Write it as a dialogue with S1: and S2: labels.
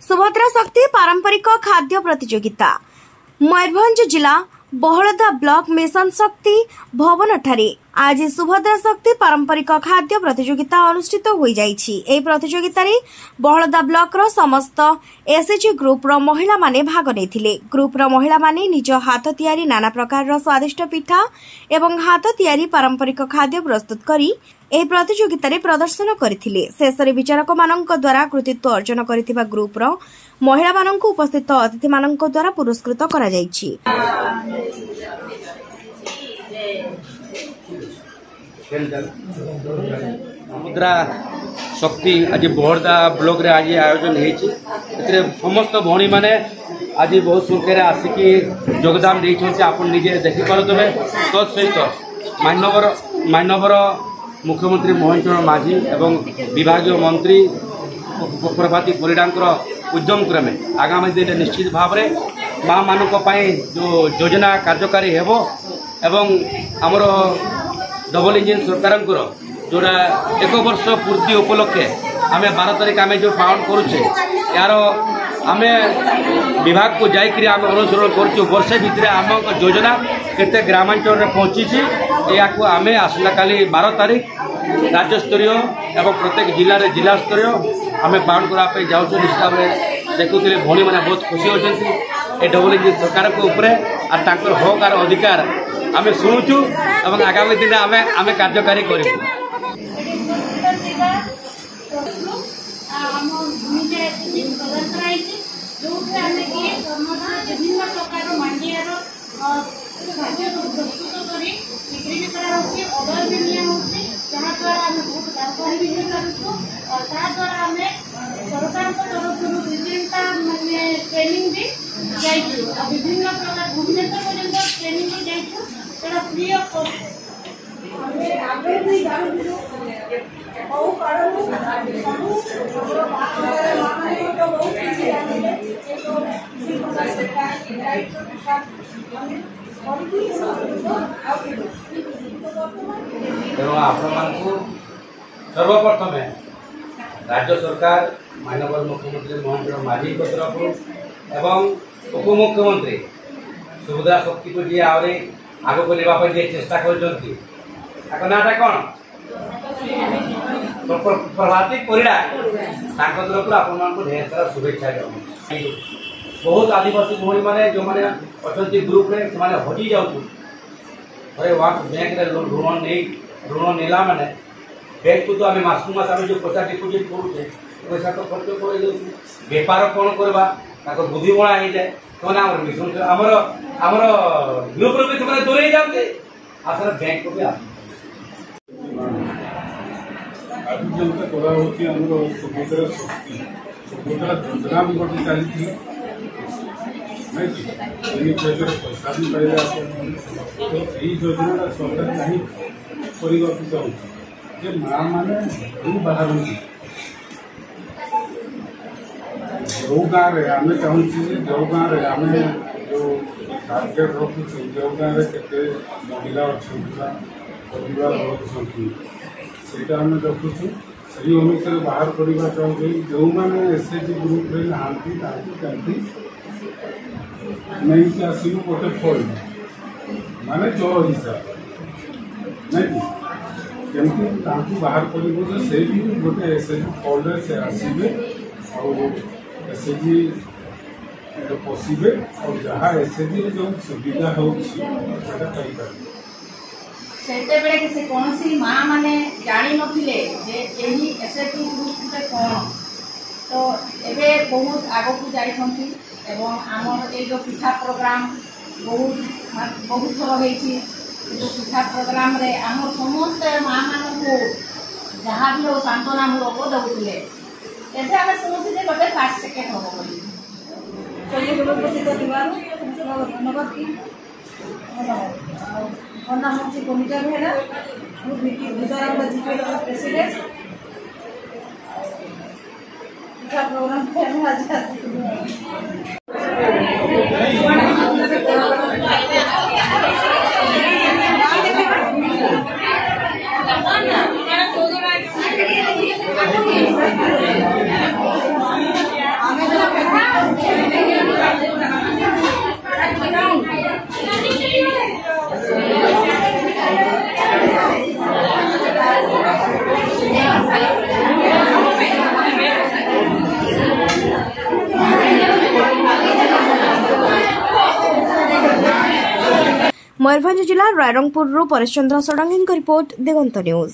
S1: सुभद्रा शक्ति पारंपरिक खाद्य प्रतियोगिता मयूरभंज जिला बहलदा ब्लॉक मिशन शक्ति भवन ठारे आज सुभद्रा शक्ति पारंपरिक खाद्य प्रतियोगिता अनुष्ठित हो जाइछि। एही प्रतियोगिता रे बहलदा ब्लॉक रो समस्त एसएचजी ग्रुप रो महिला माने भाग नेथिले। ग्रुप रो महिला माने निज हाथ तैयारी नाना प्रकार रो स्वादिष्ट पिठा एवं हाथ तैयारी पारंपरिक खाद्य प्रस्तुत करी एही प्रतियोगिता रे प्रदर्शन करथिले। शेषरे विचारक मानक द्वारा कृतित्व अर्जन करथिबा ग्रुप रो महिला मानक उपस्थित अतिथि मानक द्वारा पुरस्कृत करा जाइछि।
S2: मुद्रा शक्ति आज बहरदा ब्लॉक रे आज आयोजन होती समस्त भौणी मैंने आज बहुत संख्यार आसिकी योगदान देते आप निजे देखिपे तत्सहित मानवर मुख्यमंत्री मोहन चरण माझी एवं विभागीय मंत्री प्रभाती परिडा उद्यम क्रमे आगामी दिन निश्चित भाव में माँ मानक जो योजना कार्यकारी हेबो एवं आमर डबल इंजिन सरकार जोड़ा 1 वर्ष पूर्ति उपलक्षे आम 12 तारीख आम जो पालन करुचे यार आम विभाग को जाकरी आम अनुसरण कर वर्षे भितर आम योजना केते ग्रामांचल में पहुँची या आम आसला काली 12 तारीख राज्य स्तरीय एवं प्रत्येक जिले में जिला स्तरीय आम पालन करने जाऊँ निश्चित भाव में देखुले भौणी मैंने बहुत खुशी होती डबल इंजिन सरकार के ऊपर और हक और अधिकार आम शुणुचु और आगामी दिन आम कार्यकारी करूँ।
S3: ट्रेनिंग भी विभिन्न प्रकार भुवनेश्वर पर्यटन ट्रेनिंग भी जाइए फ्री ऑफ कॉस्ट
S2: सर्वप्रथम राज्य सरकार माननीय मुख्यमंत्री मोहन चरण माझी तरफ एवं उपमुख्यमंत्री सुभद्रा शक्ति को जी आगे करने चेष्टा कर नाटा कौन प्रभाती परिडा तरफ आपको ढेर सारा शुभेच्छा बहुत आदिवासी भौणी मैंने जो मैंने अच्छा ग्रुप रे से हजि जाऊँ बैंक ऋण नेला मैंने बैंक को तो आम मासकु मास आम जो पैसा डिपोजिट करुचे पैसा तो खर्च कर बेपार कौन करवा बुद्धि बणा हो जाए तो मिशन आमर ग्रुप भी से दूरे जाते आसर बैंक को भी
S4: योजना भी गोटे चली पैसा भी पाइले तो यही योजना सरकार नहीं करने चाहूँ जे माँ मैंने बाहर जो गाँव में आम चाहूँ जो गाँव में आम जो टार्गेट रखुचु जो गाँव में केते महिला अच्छा परिवार रखुं से आम देखुचु से अनुसार बाहर करवा चाहूँ जो मैंने एसएचजी ग्रुप रे नहांती कमी नहीं आसू गोटे फल माने चोर हिसाब नहीं केमती बाहर कर से भी गोटे एसएचजी फल से आसवे और एसएचजी पशिबे और जहाँ एसएचजी जो सुविधा होता
S3: से कौन सी माँ मैंने जानी नथिले जे यही एसएचजी ग्रुप कौन तो एबे बहुत आग को जाइछंती एवं आमर ये जो पिठा प्रोग्राम बहुत थर होइछि जो पिठा प्रोग्राम रे आम समस्त माँ मान को जहाँ भी हो सांत्वना मूलक दौले एबे आम शुणुछु जे गोटे फास्ट सेकेंड हम बोली चलिए उपस्थित धन्यवाद की और नाम हूँ कमिटा बेहरा प्रेसिडेंट ପିଠା ପ୍ରୋଗ୍ରାମ ଆଜି
S1: मयूरभंज जिला रायरंगपुर परेश चंद्र षडंगी रिपोर्ट दिगंत न्यूज।